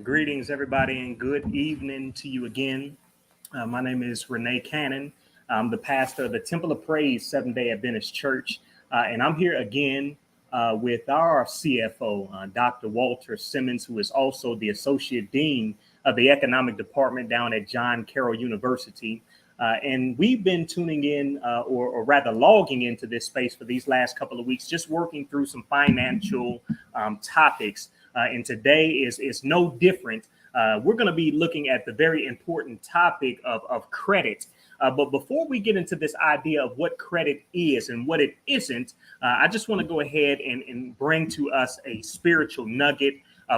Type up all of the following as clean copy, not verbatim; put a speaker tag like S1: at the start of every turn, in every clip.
S1: Greetings, everybody, and good evening to you again. My name is Renee Cannon. I'm the pastor of the Temple of Praise Seventh-day Adventist Church, and I'm here again with our CFO, Dr. Walter Simmons, who is also the Associate Dean of the Economic Department down at John Carroll University. And we've been tuning in, or rather logging into this space for these last couple of weeks, just working through some financial topics. And today is no different. We're going to be looking at the very important topic of credit. But before we get into this idea of what credit is and what it isn't, I just want to go ahead and bring to us a spiritual nugget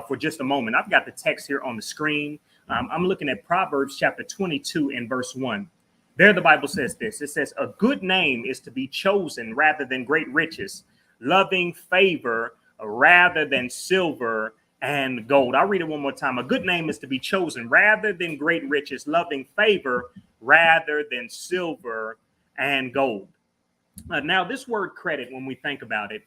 S1: for just a moment. I've got the text here on the screen. I'm looking at Proverbs chapter 22 and verse 1. There the Bible says this. It says, a good name is to be chosen rather than great riches, loving favor rather than silver and gold. I'll read it one more time. A good name is to be chosen rather than great riches, loving favor rather than silver and gold. Now, this word credit, when we think about it,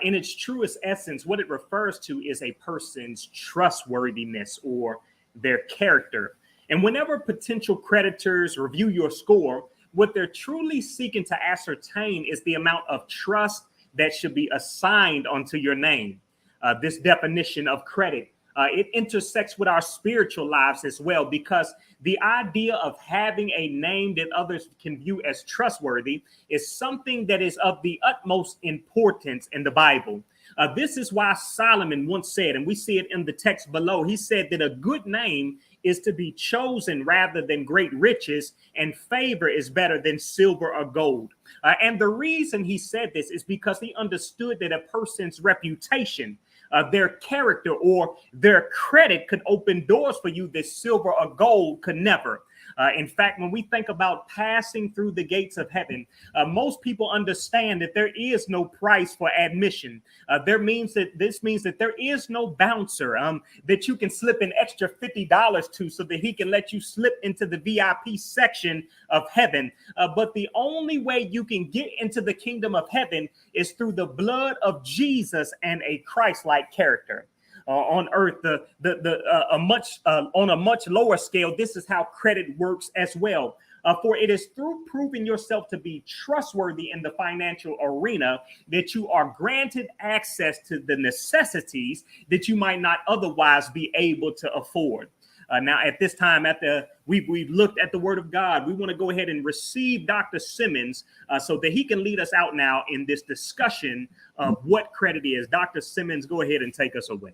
S1: in its truest essence, what it refers to is a person's trustworthiness or their character. And whenever potential creditors review your score, what they're truly seeking to ascertain is the amount of trust that should be assigned onto your name. This definition of credit, it intersects with our spiritual lives as well, because the idea of having a name that others can view as trustworthy is something that is of the utmost importance in the Bible. This is why Solomon once said, and we see it in the text below, he said that a good name is to be chosen rather than great riches, and favor is better than silver or gold. And the reason he said this is because he understood that a person's reputation, their character, or their credit could open doors for you that silver or gold could never. In fact, when we think about passing through the gates of heaven, most people understand that there is no price for admission. This means that there is no bouncer that you can slip an extra $50 to so that he can let you slip into the VIP section of heaven. But the only way you can get into the kingdom of heaven is through the blood of Jesus and a Christ-like character. On earth, on a much lower scale, this is how credit works as well. For it is through proving yourself to be trustworthy in the financial arena that you are granted access to the necessities that you might not otherwise be able to afford. Now, at this time, we've looked at the Word of God, we want to go ahead and receive Dr. Simmons so that he can lead us out now in this discussion of what credit is. Dr. Simmons, go ahead and take us away.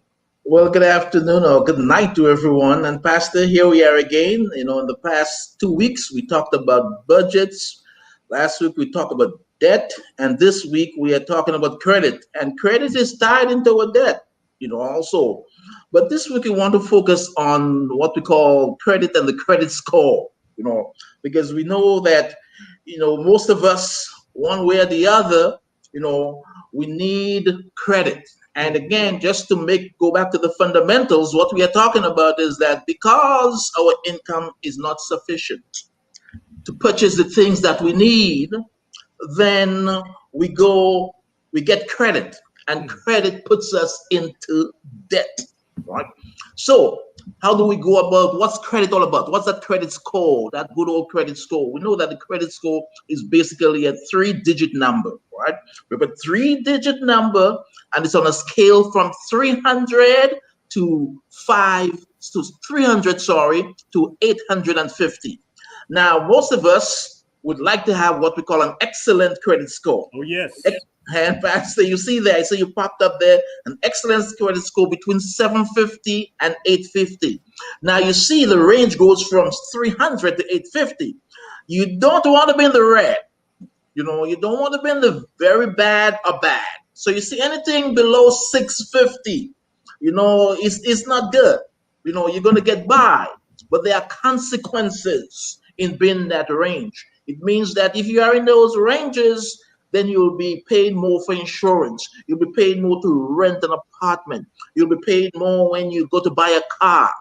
S2: Well, good afternoon or good night to everyone. And Pastor, here we are again. In the past 2 weeks, we talked about budgets. Last week, we talked about debt. And this week, we are talking about credit. And credit is tied into a debt, also. But this week, we want to focus on what we call credit and the credit score, because we know that, most of us, one way or the other, we need credit. And again, just to go back to the fundamentals, what we are talking about is that because our income is not sufficient to purchase the things that we need, then we get credit, and credit puts us into debt, right? So how do we go about, what's credit all about? What's that credit score, that good old credit score? We know that the credit score is basically a 3-digit number, right? We have a 3-digit number, and it's on a scale from 300 to 850. Now, most of us would like to have what we call an excellent credit score.
S1: Oh, yes.
S2: And Pastor, you see there, so you popped up there, an excellent credit score between 750 and 850. Now, you see the range goes from 300 to 850. You don't want to be in the red. You don't want to be in the very bad or bad. So you see anything below 650, it's not good. You're going to get by. But there are consequences in being in that range. It means that if you are in those ranges, then you'll be paid more for insurance. You'll be paid more to rent an apartment. You'll be paid more when you go to buy a car,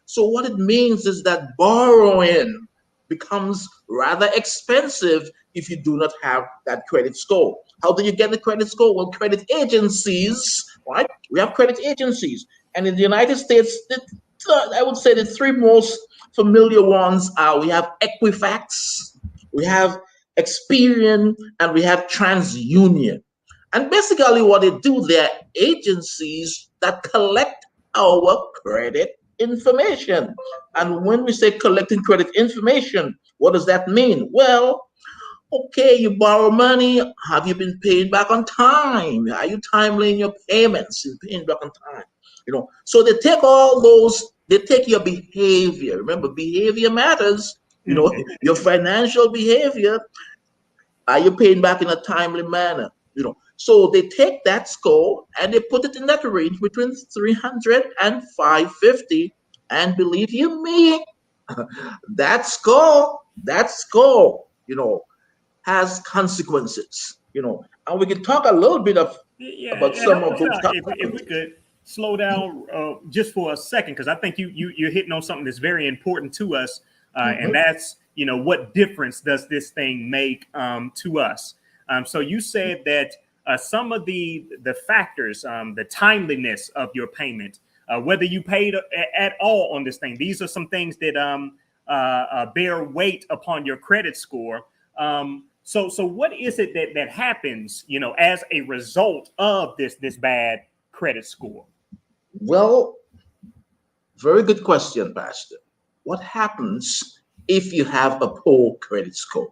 S2: So what it means is that borrowing becomes rather expensive if you do not have that credit score. How do you get the credit score? Well, credit agencies, right? We have credit agencies. And in the United States, I would say the three most familiar ones are we have Equifax, we have Experian, and we have TransUnion. And basically, what they do, they're agencies that collect our credit information. And when we say collecting credit information, what does that mean? Well, okay, you borrow money. Have you been paying back on time? Are you timely in your payments and paying back on time? So they take all those, they take your behavior. Remember, behavior matters. Your financial behavior. Are you paying back in a timely manner? So they take that score and they put it in that range between 300 and 550. And believe you me, that score, has consequences. And we can talk a little bit about
S1: Yeah.
S2: some
S1: Help
S2: of
S1: us
S2: those
S1: out if we could slow down just for a second, because I think you're hitting on something that's very important to us, and that's what difference does this thing make to us? So you said that some of the factors, the timeliness of your payment, whether you paid at all on this thing, these are some things that bear weight upon your credit score. So what is it that happens, as a result of this bad credit score?
S2: Well, very good question, Pastor. What happens if you have a poor credit score?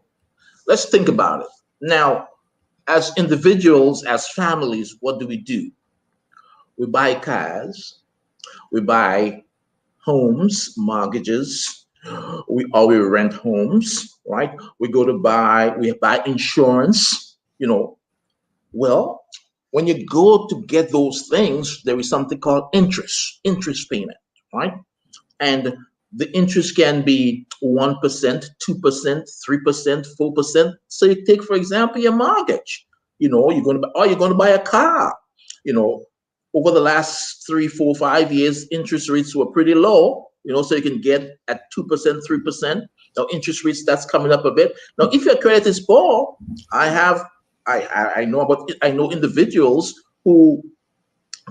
S2: Let's think about it. Now, as individuals, as families, what do? We buy cars, we buy homes, mortgages, we rent homes, right? We buy insurance. Well, when you go to get those things, there is something called interest payment, right? And the interest can be 1%, 2%, 3%, 4%. So you take, for example, your mortgage. You're going to buy a car. You know, Over the last 3, 4, 5 years, interest rates were pretty low. So you can get at 2%, 3%. Now interest rates, that's coming up a bit. Now, if your credit is poor, I know individuals who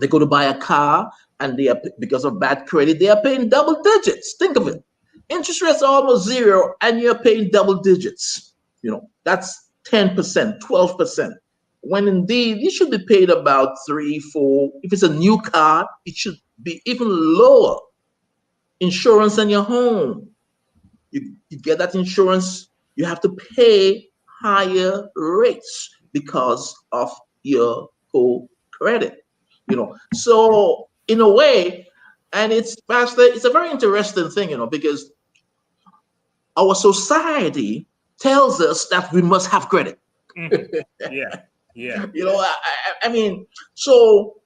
S2: they go to buy a car and they are, because of bad credit, they are paying double digits. Think of it. Interest rates are almost zero and you're paying double digits. That's 10%, 12%. When indeed you should be paid about 3, 4. If it's a new car, it should be even lower. Insurance on your home. You get that insurance, you have to pay higher rates because of your poor credit. So in a way, and it's Pastor, it's a very interesting thing, because our society tells us that we must have credit.
S1: Yeah.
S2: I mean,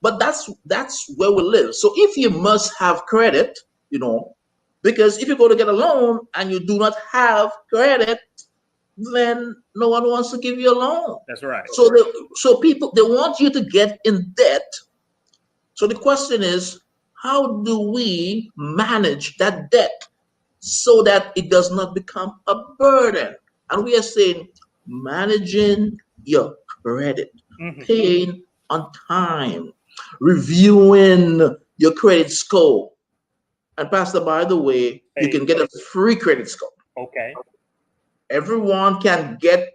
S2: but that's where we live. So if you must have credit, because if you go to get a loan and you do not have credit, then no one wants to give you a loan.
S1: That's right.
S2: So people, they want you to get in debt. So the question is, how do we manage that debt so that it does not become a burden? And we are saying managing your credit, paying on time, reviewing your credit score. And Pastor, by the way, you can get a free credit score.
S1: Okay.
S2: Everyone can get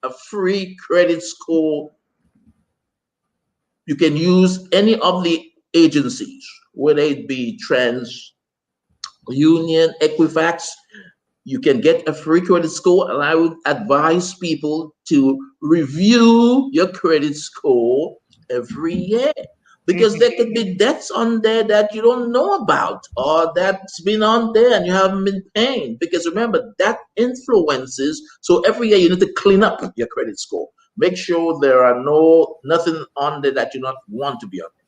S2: a free credit score. You can use any of the agencies, whether it be TransUnion, Equifax. You can get a free credit score, and I would advise people to review your credit score every year, because there could be debts on there that you don't know about, or that's been on there and you haven't been paying. Because remember, that influences. So every year you need to clean up your credit score. Make sure there are nothing on there that you not want to be on there.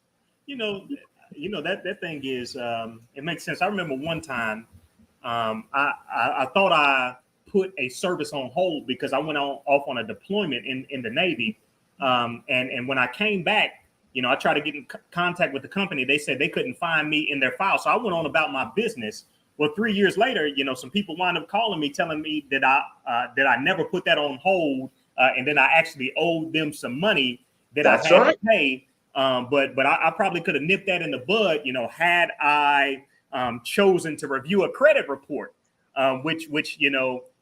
S1: That thing is it makes sense. I remember one time I thought I put a service on hold because I went off on a deployment in the Navy, and when I came back, I tried to get in contact with the company. They said they couldn't find me in their file, so I went on about my business. Well, 3 years later, some people wound up calling me, telling me that I never put that on hold, and then I actually owed them some money that I had to pay. But I probably could have nipped that in the bud, had I chosen to review a credit report, which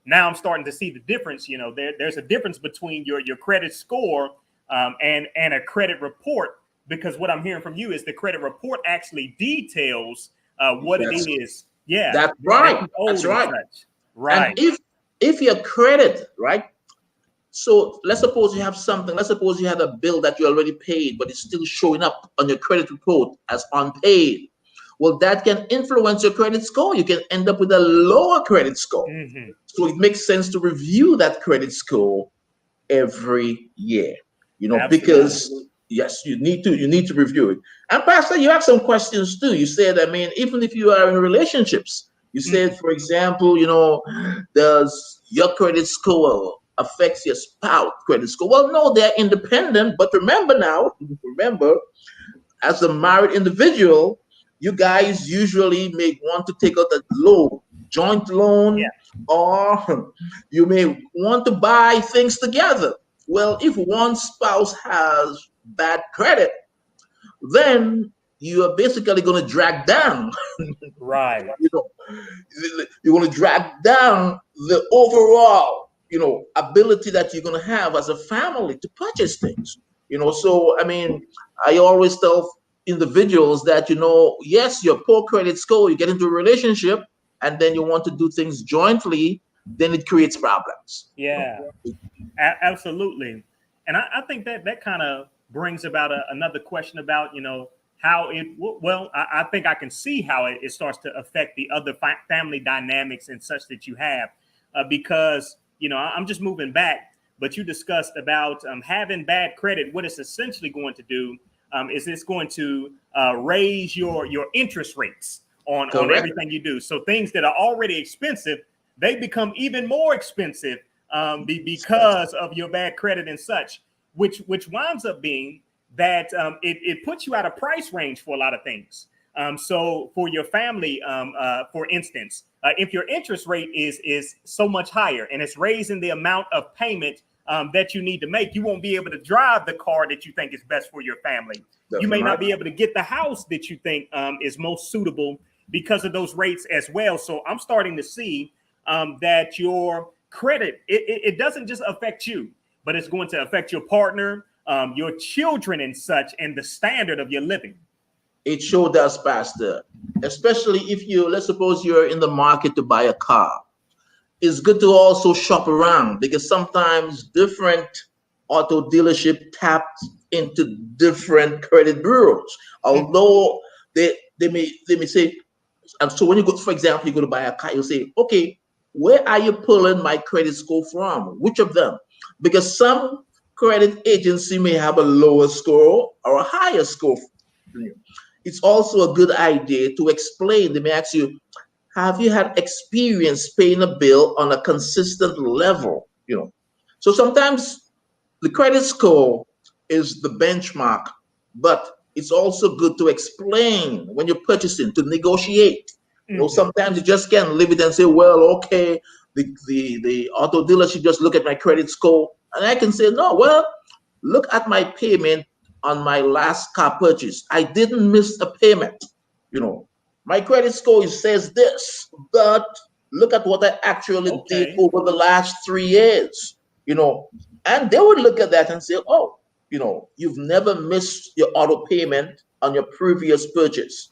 S1: now I'm starting to see the difference. There's a difference between your credit score and a credit report, because what I'm hearing from you is the credit report actually details what it is. Yeah,
S2: that's right. That's
S1: old and
S2: right.
S1: such.
S2: And
S1: Right.
S2: if your credit, right? So let's suppose you have something. Let's suppose you had a bill that you already paid, but it's still showing up on your credit report as unpaid. Well, that can influence your credit score. You can end up with a lower credit score.
S1: Mm-hmm.
S2: So it makes sense to review that credit score every year.
S1: Absolutely.
S2: Because yes, you need to review it. And Pastor, you have some questions too. You said, I mean, even if you are in relationships, you said, for example, does your credit score affects your spouse credit score? Well, no, they're independent. But remember, as a married individual, you guys usually may want to take out a loan, joint
S1: Yeah.
S2: loan, or you may want to buy things together. Well, if one spouse has bad credit, then you are basically going to drag down,
S1: Right.
S2: you know, you're going to drag down the overall, ability that you're going to have as a family to purchase things. So I mean, I always tell individuals that, yes, your poor credit score, you get into a relationship and then you want to do things jointly, then it creates problems.
S1: Yeah. Absolutely. And I think that kind of brings about another question about, how I think I can see how it starts to affect the other family dynamics and such that you have, because, I'm just moving back, but you discussed about having bad credit. What it's essentially going to do is it's going to raise your interest rates on
S2: Correct.
S1: everything you do. So things that are already expensive, they become even more expensive because of your bad credit and such, which winds up being that it puts you out of price range for a lot of things. So for your family, for instance, if your interest rate is so much higher and it's raising the amount of payment that you need to make, you won't be able to drive the car that you think is best for your family.
S2: That's
S1: You may not
S2: right.
S1: be able to get the house that you think is most suitable because of those rates as well. So I'm starting to see that your credit, it doesn't just affect you, but it's going to affect your partner, your children and such, and the standard of your living.
S2: It sure does, Pastor. Especially if let's suppose you're in the market to buy a car. It's good to also shop around because sometimes different auto dealership tap into different credit bureaus. Although they may say, and so when you go, for example, you go to buy a car, you say, okay, where are you pulling my credit score from? Which of them? Because some credit agency may have a lower score or a higher score than you. It's also a good idea to explain. They may ask you, have you had experience paying a bill on a consistent level? So sometimes the credit score is the benchmark, but it's also good to explain when you're purchasing, to negotiate.
S1: Mhm.
S2: Sometimes you just can't leave it and say, well, okay, the auto dealership just look at my credit score. And I can say, no, well, look at my payment on my last car purchase. I didn't miss a payment. My credit score says this, but look at what I actually did
S1: Okay.
S2: over the last 3 years. You know, and they would look at that and say, oh, you've never missed your auto payment on your previous purchase.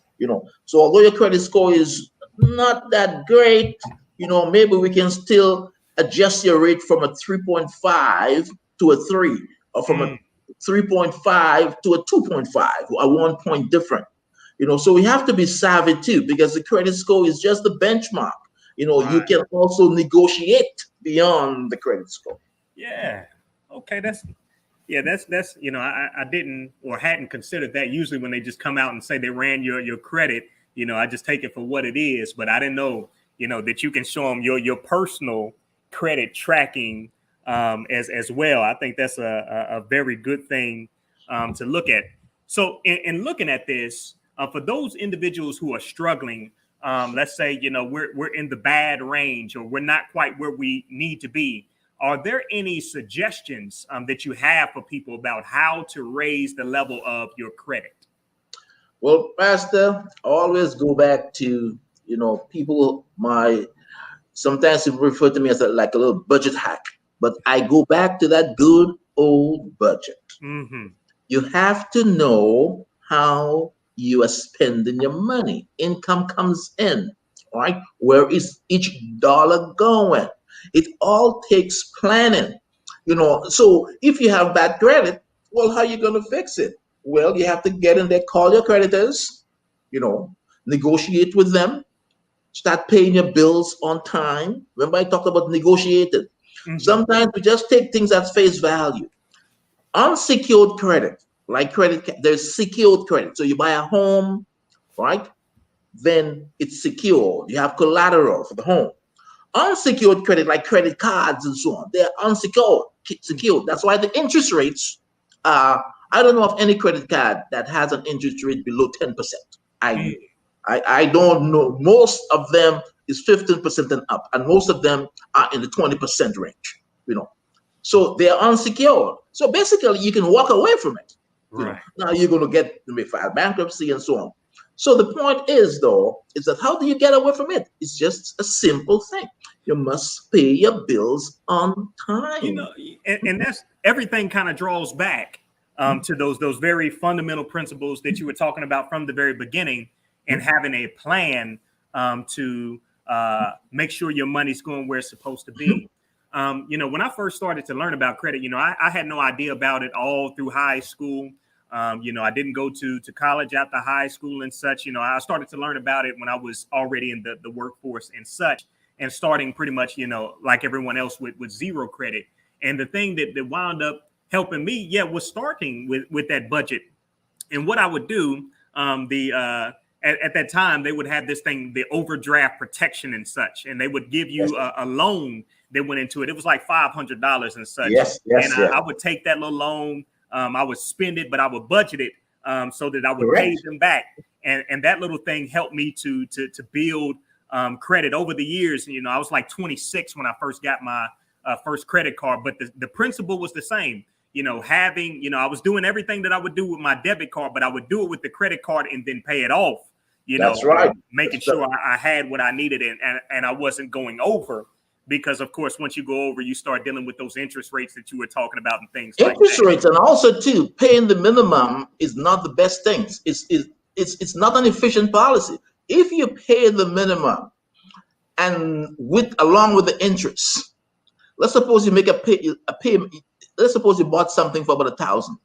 S2: So although your credit score is not that great, maybe we can still adjust your rate from a 3.5 to a 3, or from a
S1: Mm.
S2: 3.5 to a 2.5, a 1 point different. So we have to be savvy too, because the credit score is just the benchmark. You
S1: Right.
S2: can also negotiate beyond the credit score.
S1: Yeah. Okay. That's I didn't or hadn't considered that. Usually when they just come out and say they ran your credit, I just take it for what it is. But I didn't know, that you can show them your personal credit tracking as well. I think that's a very good thing to look at. So in looking at this, for those individuals who are struggling, let's say we're in the bad range or we're not quite where we need to be. Are there any suggestions that you have for people about how to raise the level of your credit?
S2: Well, Pastor, always go back to, people, sometimes people refer to me as like a little budget hack, but I go back to that good old budget.
S1: Mm-hmm.
S2: You have to know how you are spending your money. Income comes in, right? Where is each dollar going? It all takes planning. So if you have bad credit, well, how are you going to fix it? Well, you have to get in there, call your creditors, you know, negotiate with them, start paying your bills on time. Remember, I talked about negotiating.
S1: Mm-hmm.
S2: Sometimes we just take things at face value. Unsecured credit, like there's secured credit. So you buy a home, right? Then it's secure. You have collateral for the home. Unsecured credit, like credit cards and so on, they're unsecured, secured. That's why the interest rates are. I don't know of any credit card that has an interest rate below 10%. I, I don't know. Most of them is 15% and up, and most of them are in the 20% range. So they are unsecured. So basically, you can walk away from it.
S1: Right.
S2: Now you're going to get to file bankruptcy and so on. So the point is, though, is that how do you get away from it? It's just a simple thing. You must pay your bills on
S1: You
S2: time.
S1: know, and that's everything kind of draws back to those very fundamental principles that you were talking about from the very beginning, and having a plan to make sure your money's going where it's supposed to be. When I first started to learn about credit, I had no idea about it all through high school. I didn't go to college after high school and such. I started to learn about it when I was already in the workforce and such, and starting pretty much, like everyone else with zero credit. And the thing that wound up helping me, was starting with that budget. And what I would do, at that time, they would have this thing, the overdraft protection and such, and they would give
S2: Yes,
S1: you a loan that went into it. It was like $500 and such.
S2: yes,
S1: And
S2: yes, yes.
S1: I would take that little loan. I would spend it, but I would budget it so that I would pay
S2: Correct.
S1: them back. And that little thing helped me to build credit over the years. I was like 26 when I first got my first credit card, but the principle was the same. I was doing everything that I would do with my debit card, but I would do it with the credit card and then pay it off.
S2: That's right.
S1: Making sure I had what I needed and I wasn't going over. Because, of course, once you go over, you start dealing with those interest rates that you were talking about and things like
S2: Interest
S1: that.
S2: rates, and also too, paying the minimum is not the best thing. It's not an efficient policy. If you pay the minimum and along with the interest, let's suppose you make a payment. Let's suppose you bought something for about 1,000,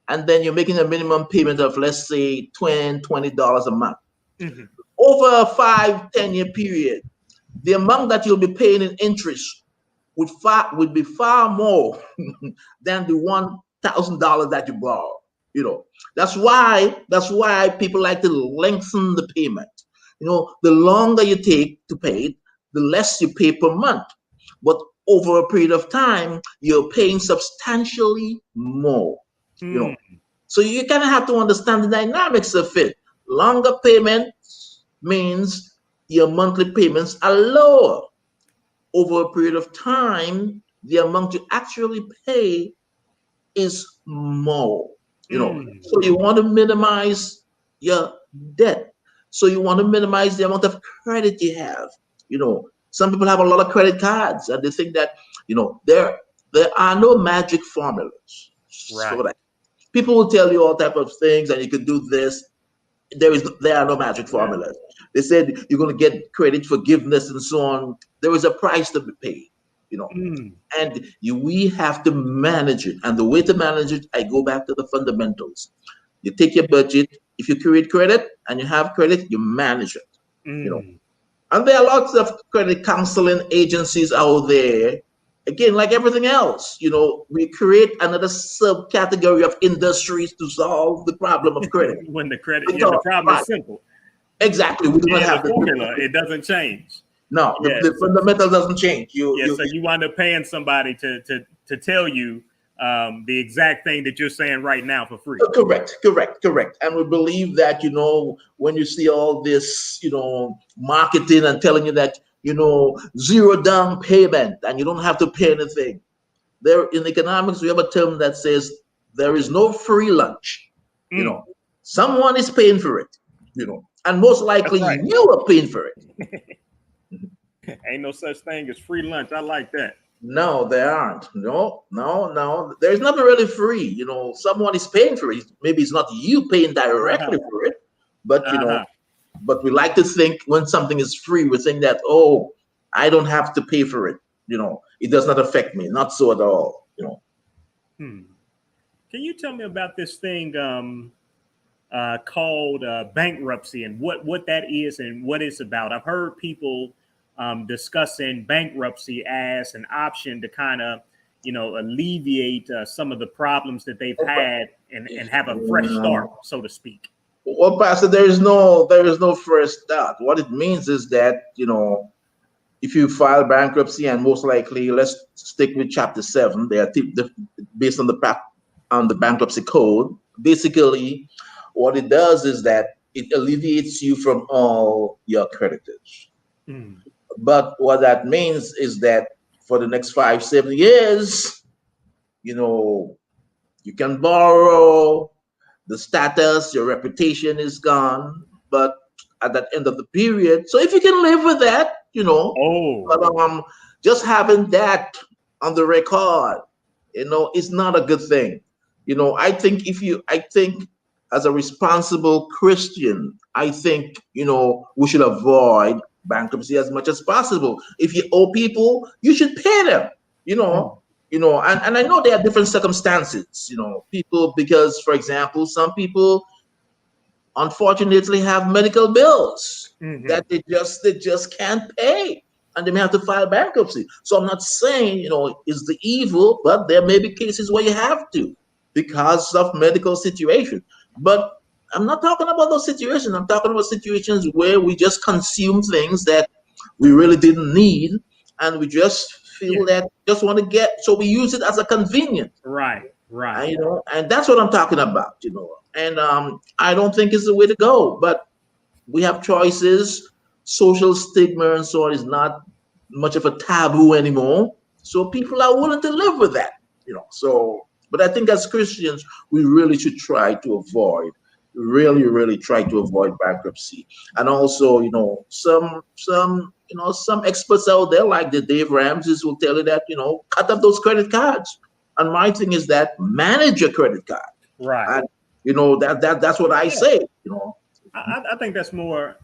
S2: and then you're making a minimum payment of, let's say, $20 a month.
S1: Mm-hmm.
S2: Over a 5-10 year period, the amount that you'll be paying in interest would be far more than the $1,000 that you borrowed. That's why people like to lengthen the payment. The longer you take to pay it, the less you pay per month. But over a period of time, you're paying substantially more. So you kind of have to understand the dynamics of it. Longer payment means your monthly payments are lower. Over a period of time, the amount you actually pay is more. So you want to minimize your debt. So you want to minimize the amount of credit you have. Some people have a lot of credit cards, and they think that there are no magic formulas.
S1: Right.
S2: So that people will tell you all type of things, and you can do this. There are no magic formulas. They said you're going to get credit forgiveness and so on. There is a price to be paid, and we have to manage it. And the way to manage it, I go back to the fundamentals. You take your budget. If you create credit and you have credit, you manage it. And there are lots of credit counseling agencies out there. Again, like everything else, we create another subcategory of industries to solve the problem of credit.
S1: When the problem is simple.
S2: Exactly. We do not have
S1: the formula. It doesn't change.
S2: No, the fundamental doesn't change.
S1: So you wind up paying somebody to tell you the exact thing that you're saying right now for free.
S2: Correct. And we believe that, when you see all this, marketing and telling you that, zero down payment and you don't have to pay anything. There in economics, we have a term that says there is no free lunch. Someone is paying for it, and most
S1: That's
S2: likely
S1: right.
S2: you are paying for it.
S1: Ain't no such thing as free lunch. I like that.
S2: No, there aren't. No, no, no. There's nothing really free. Someone is paying for it. Maybe it's not you paying directly
S1: Uh-huh.
S2: for it, but
S1: Uh-huh.
S2: but we like to think when something is free, we think that, oh, I don't have to pay for it. It does not affect me. Not so at all.
S1: Hmm. Can you tell me about this thing called bankruptcy and what that is and what it's about? I've heard people discussing bankruptcy as an option to kind of, alleviate some of the problems that they've had and have a fresh start, so to speak.
S2: Well, Pastor, there is no first start. What it means is that, if you file bankruptcy, and most likely, let's stick with Chapter 7, based on the bankruptcy code. Basically, what it does is that it alleviates you from all your creditors.
S1: Mm.
S2: But what that means is that for the next 5, 7 years, you know, you can borrow, the status, your reputation is gone. But at that end of the period, so if you can live with that,
S1: Oh,
S2: but just having that on the record, is not a good thing. I think as a responsible Christian, I think, we should avoid bankruptcy as much as possible. If you owe people, you should pay them, you
S1: mm.
S2: know, and I know there are different circumstances, people, because, for example, some people unfortunately have medical bills
S1: Hmm.
S2: that they just can't pay, and they may have to file bankruptcy. So I'm not saying, it's the evil, but there may be cases where you have to because of medical situation. But I'm not talking about those situations. I'm talking about situations where we just consume things that we really didn't need, and we just
S1: Yeah.
S2: feel that just want to get, so we use it as a convenience.
S1: Right. Right.
S2: And that's what I'm talking about. And I don't think it's the way to go. But we have choices. Social stigma and so on is not much of a taboo anymore. So people are willing to live with that. So, but I think as Christians, we really should try to avoid, really, really try to avoid bankruptcy. And also, some experts out there like the Dave Ramses will tell you that, cut off those credit cards. And my thing is that manage your credit card.
S1: Right.
S2: And that's what I
S1: Yeah.
S2: say.
S1: I think that's more,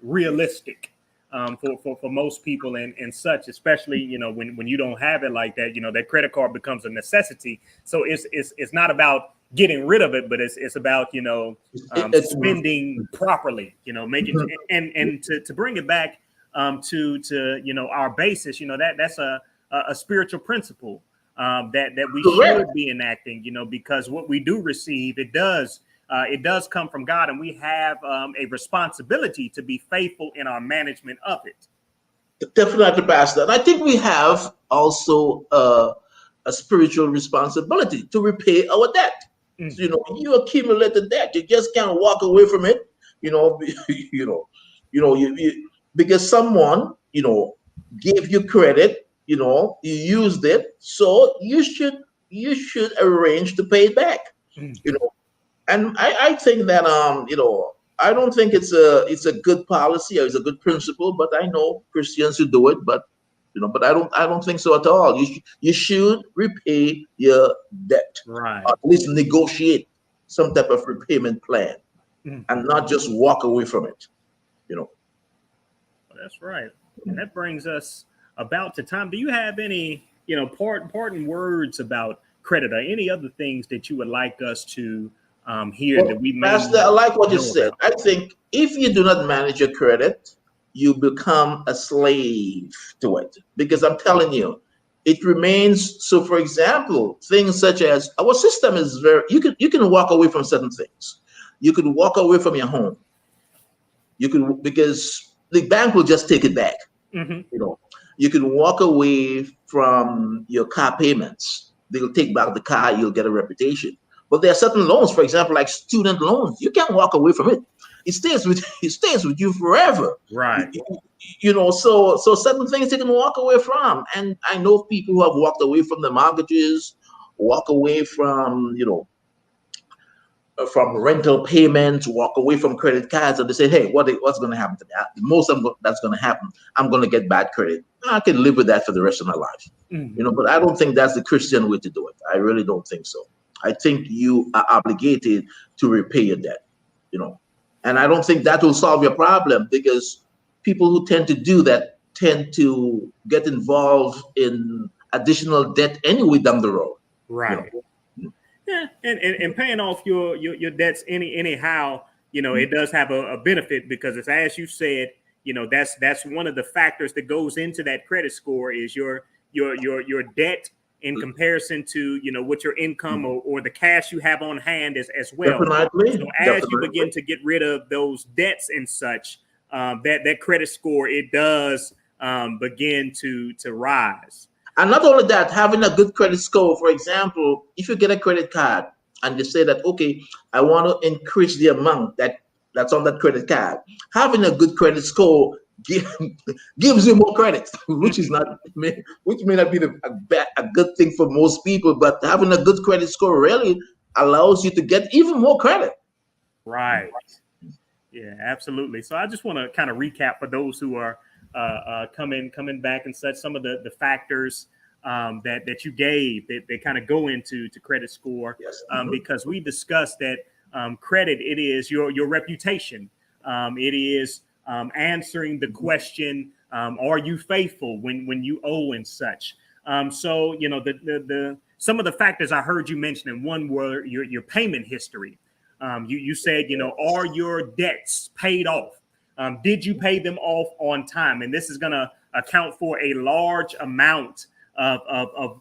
S1: realistic for most people and such, especially, when you don't have it like that, that credit card becomes a necessity. So it's not about getting rid of it, but it's about, spending properly, making, and to bring it back to our basis, that's a spiritual principle that we
S2: Correct.
S1: should be enacting, because what we do receive, it does come from God, and we have a responsibility to be faithful in our management of it.
S2: Definitely, Pastor. And I think we have also a spiritual responsibility to repay our debt. So,
S1: Mhm.
S2: you accumulate the debt. You just can't walk away from it. You know, because someone, gave you credit. You used it, so you should arrange to pay it back.
S1: Mm.
S2: You know, and I think that I don't think it's a good policy or it's a good principle, but I know Christians who do it, but I don't think so at all. You should repay your debt, or
S1: Right.
S2: at least negotiate some type of repayment plan,
S1: Mhm.
S2: and not just walk away from it. You know.
S1: Well, that's right. And that brings us about to time. Do you have any, parting words about credit or any other things that you would like us to hear that
S2: Well,
S1: we may
S2: Pastor, I
S1: not
S2: like what you
S1: know
S2: said.
S1: about?
S2: I think if you do not manage your credit, you become a slave to it. Because I'm telling you, it remains. So, for example, things such as our system is very. You can walk away from certain things. You could walk away from your home. You could, because the bank will just take it back.
S1: Hmm.
S2: You know, you can walk away from your car payments. They'll take back the car. You'll get a reputation. But there are certain loans, for example, like student loans. You can't walk away from it. It stays with you forever.
S1: Right.
S2: So certain things you can walk away from. And I know people who have walked away from the mortgages, walk away from from rental payments, walk away from credit cards, and they say, "Hey, what's going to happen to me? Most of them that's going to happen. I'm going to get bad credit. I can live with that for the rest of my life." But I don't think that's the Christian way to do it. I really don't think so. I think you are obligated to repay your debt. And I don't think that will solve your problem, because people who tend to do that tend to get involved in additional debt anyway down the road.
S1: Right. Yeah, and paying off your debts anyhow, it does have a benefit, because it's, as you said, that's one of the factors that goes into that credit score is your debt in comparison to what your income or the cash you have on hand as well.
S2: Definitely.
S1: So as you begin to get rid of those debts and such, that credit score, it does begin to rise.
S2: And not only that, having a good credit score. For example, if you get a credit card and you say that, okay, I want to increase the amount that's on that credit card, having a good credit score gives you more credit, which may not be a good thing for most people, but having a good credit score really allows you to get even more credit.
S1: Right. Yeah, absolutely. So I just want to kind of recap for those who are coming back and such, some of the factors that you gave that kind of go into credit score.
S2: Yes.
S1: Because we discussed that credit, it is your reputation. It is answering the question, are you faithful when you owe and such? So the some of the factors I heard you mention, and one were your payment history. You said, are your debts paid off? Did you pay them off on time? And this is going to account for a large amount of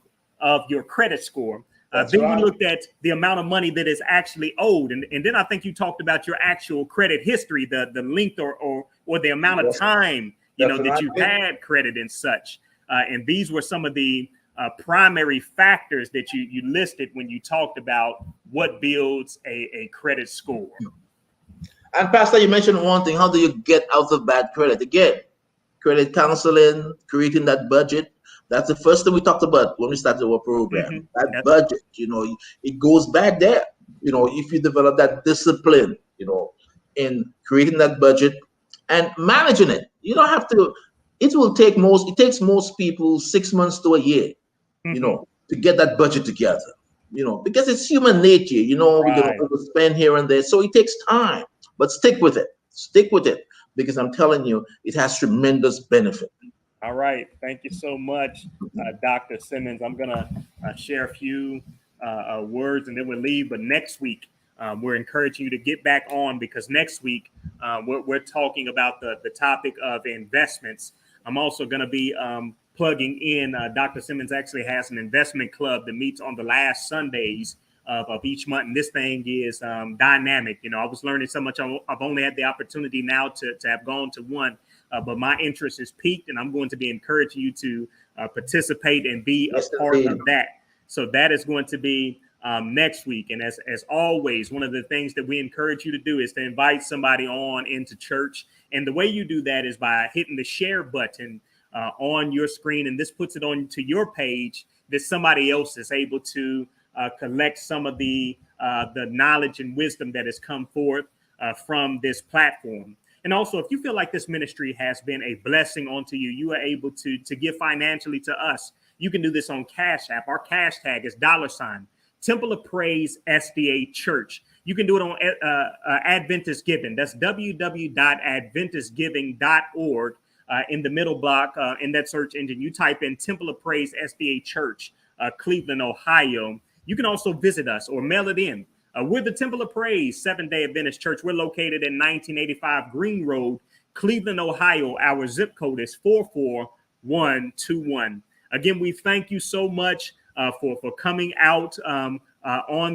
S1: your credit score. Then right. You looked at the amount of money that is actually owed. And then I think you talked about your actual credit history, the length or the amount of time, that you had credit and such. And these were some of the primary factors that you listed when you talked about what builds a credit score.
S2: And Pastor, you mentioned one thing. How do you get out of bad credit? Again, credit counseling, creating that budget. That's the first thing we talked about when we started our program. That budget, it goes back there. If you develop that discipline, in creating that budget and managing it, you don't have to. It takes most people 6 months to a year, to get that budget together. Because it's human nature. We're going to overspend here and there, so it takes time. But stick with it, because I'm telling you, it has tremendous benefit.
S1: All right. Thank you so much, Dr. Simmons. I'm going to share a few words and then we'll leave. But next week, we're encouraging you to get back on, because next week, we're talking about the topic of investments. I'm also going to be plugging in. Dr. Simmons actually has an investment club that meets on the last Sundays of each month. And this thing is dynamic. I was learning so much. I've only had the opportunity now to have gone to one, but my interest is piqued, and I'm going to be encouraging you to participate and be a part of that. So that is going to be next week. And as always, one of the things that we encourage you to do is to invite somebody on into church. And the way you do that is by hitting the share button on your screen. And this puts it on to your page that somebody else is able to collect some of the knowledge and wisdom that has come forth from this platform. And also, if you feel like this ministry has been a blessing onto you, you are able to give financially to us. You can do this on Cash App. Our cash tag is $ Temple of Praise SDA Church. You can do it on Adventist Giving. That's www.adventistgiving.org. In the middle block, in that search engine, you type in Temple of Praise SDA Church, Cleveland, Ohio. You can also visit us or mail it in. We're the Temple of Praise Seventh-day Adventist Church. We're located in 1985 Green Road, Cleveland, Ohio. Our zip code is 44121. Again, we thank you so much for coming out on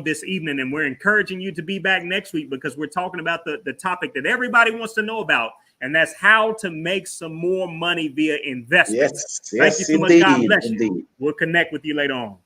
S1: this evening. And we're encouraging you to be back next week, because we're talking about the topic that everybody wants to know about. And that's how to make some more money via investments.
S2: Yes,
S1: thank you so
S2: indeed,
S1: much. God bless
S2: indeed.
S1: you. We'll connect with you later on.